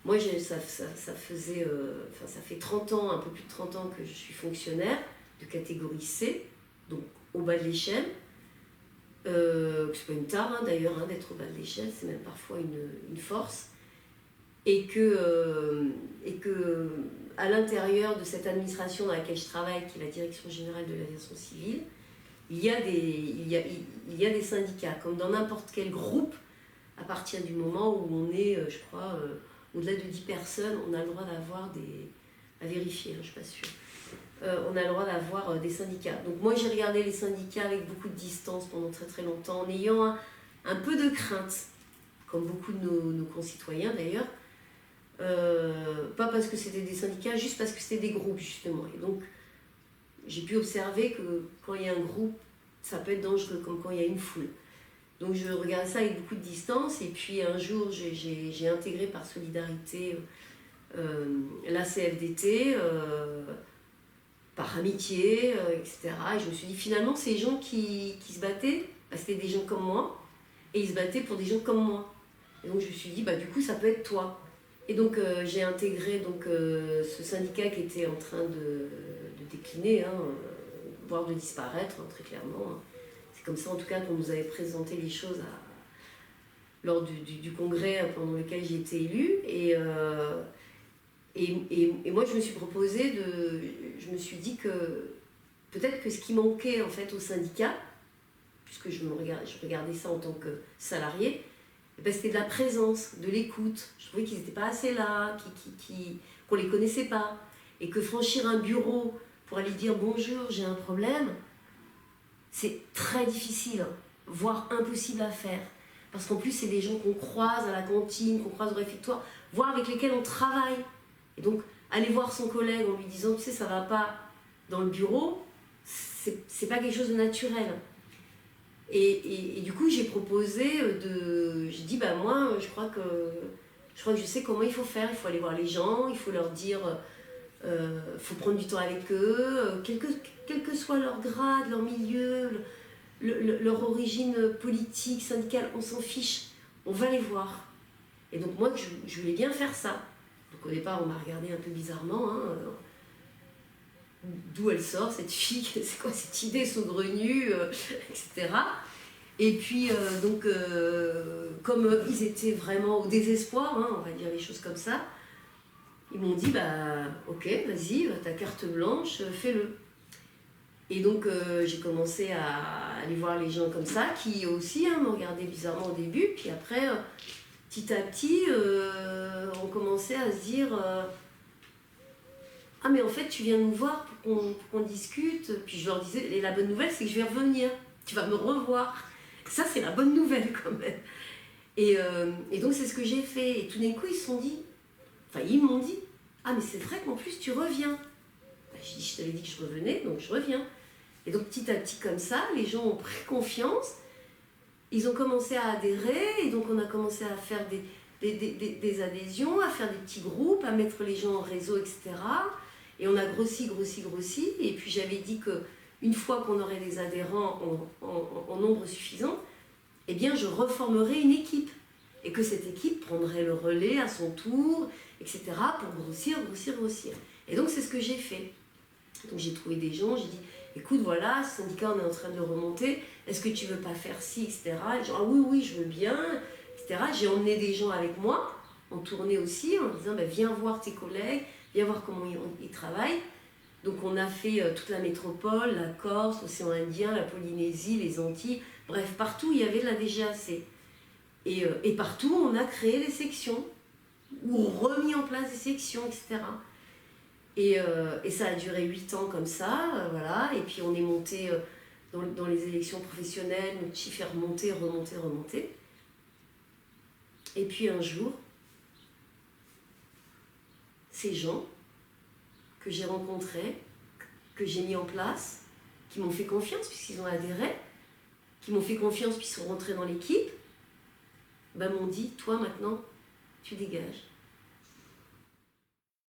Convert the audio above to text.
Moi, ça fait 30 ans, un peu plus de 30 ans que je suis fonctionnaire de catégorie C, donc au bas de l'échelle. C'est pas une tare d'ailleurs d'être au bas de l'échelle, c'est même parfois une force. Et que à l'intérieur de cette administration dans laquelle je travaille, qui est la Direction Générale de l'Aviation Civile, il y a des syndicats, comme dans n'importe quel groupe, à partir du moment où on est, je crois, au-delà de 10 personnes, on a le droit d'avoir à vérifier, je ne suis pas sûre, on a le droit d'avoir des syndicats. Donc moi j'ai regardé les syndicats avec beaucoup de distance pendant très très longtemps, en ayant un peu de crainte, comme beaucoup de nos concitoyens d'ailleurs, pas parce que c'était des syndicats, juste parce que c'était des groupes justement. Et donc j'ai pu observer que quand il y a un groupe, ça peut être dangereux, comme quand il y a une foule. Donc je regardais ça avec beaucoup de distance, et puis un jour j'ai intégré par solidarité la CFDT, par amitié, etc. Et je me suis dit finalement ces gens qui se battaient, c'était des gens comme moi, et ils se battaient pour des gens comme moi. Et donc je me suis dit du coup ça peut être toi. Et donc j'ai intégré ce syndicat qui était en train de décliner, voire de disparaître, très clairement. C'est comme ça en tout cas qu'on nous avait présenté les choses lors du congrès pendant lequel j'ai été élue. Et moi je me suis proposé je me suis dit que peut-être que ce qui manquait en fait au syndicat, puisque je regardais ça en tant que salarié, c'était de la présence, de l'écoute. Je trouvais qu'ils n'étaient pas assez là, qu'on ne les connaissait pas. Et que franchir un bureau pour aller dire bonjour, j'ai un problème, c'est très difficile, voire impossible à faire. Parce qu'en plus, c'est des gens qu'on croise à la cantine, qu'on croise au réfectoire, voire avec lesquels on travaille. Et donc, aller voir son collègue en lui disant, tu sais, ça va pas dans le bureau, c'est pas quelque chose de naturel. Et du coup, j'ai proposé j'ai dit, moi, je crois que je sais comment il faut faire. Il faut aller voir les gens, il faut leur dire, faut prendre du temps avec eux, quel que soit leur grade, leur milieu, leur origine politique, syndicale, on s'en fiche, on va les voir. Et donc moi, je voulais bien faire ça. Donc au départ, on m'a regardé un peu bizarrement, d'où elle sort cette fille, c'est quoi cette idée saugrenue, etc. Et puis, comme ils étaient vraiment au désespoir, on va dire les choses comme ça, ils m'ont dit, ok, vas-y, ta carte blanche, fais-le. Et donc, j'ai commencé à aller voir les gens comme ça, qui aussi me regardaient bizarrement au début, puis après, petit à petit, on commençait à se dire, ah mais en fait, tu viens de nous voir pour qu'on discute. Puis je leur disais, et la bonne nouvelle, c'est que je vais revenir, tu vas me revoir. Ça, c'est la bonne nouvelle quand même. Et donc, c'est ce que j'ai fait. Et tout d'un coup, ils m'ont dit, ah, mais c'est vrai qu'en plus, tu reviens. J'ai dit, je t'avais dit que je revenais, donc je reviens. Et donc, petit à petit, comme ça, les gens ont pris confiance. Ils ont commencé à adhérer. Et donc, on a commencé à faire des adhésions, à faire des petits groupes, à mettre les gens en réseau, etc. Et on a grossi. Et puis, j'avais dit que une fois qu'on aurait des adhérents en nombre suffisant, eh bien, je reformerai une équipe. Et que cette équipe prendrait le relais à son tour, etc. pour grossir. Et donc, c'est ce que j'ai fait. Donc, j'ai trouvé des gens, j'ai dit, écoute, voilà, ce syndicat, on est en train de remonter, est-ce que tu veux pas faire ci, etc. Et genre, ah oui, je veux bien, etc. J'ai emmené des gens avec moi, en tournée aussi, en disant, viens voir tes collègues, viens voir comment ils travaillent. Donc on a fait toute la métropole, la Corse, l'océan Indien, la Polynésie, les Antilles, bref, partout il y avait de la DGAC. Et partout on a créé des sections, ou remis en place des sections, etc. Et ça a duré 8 ans comme ça, voilà, et puis on est monté dans les élections professionnelles, notre chiffre est remonté. Et puis un jour, ces gens que j'ai rencontrés, que j'ai mis en place, qui m'ont fait confiance puisqu'ils ont adhéré, qui m'ont fait confiance puisqu'ils sont rentrés dans l'équipe, m'ont dit, toi maintenant, tu dégages.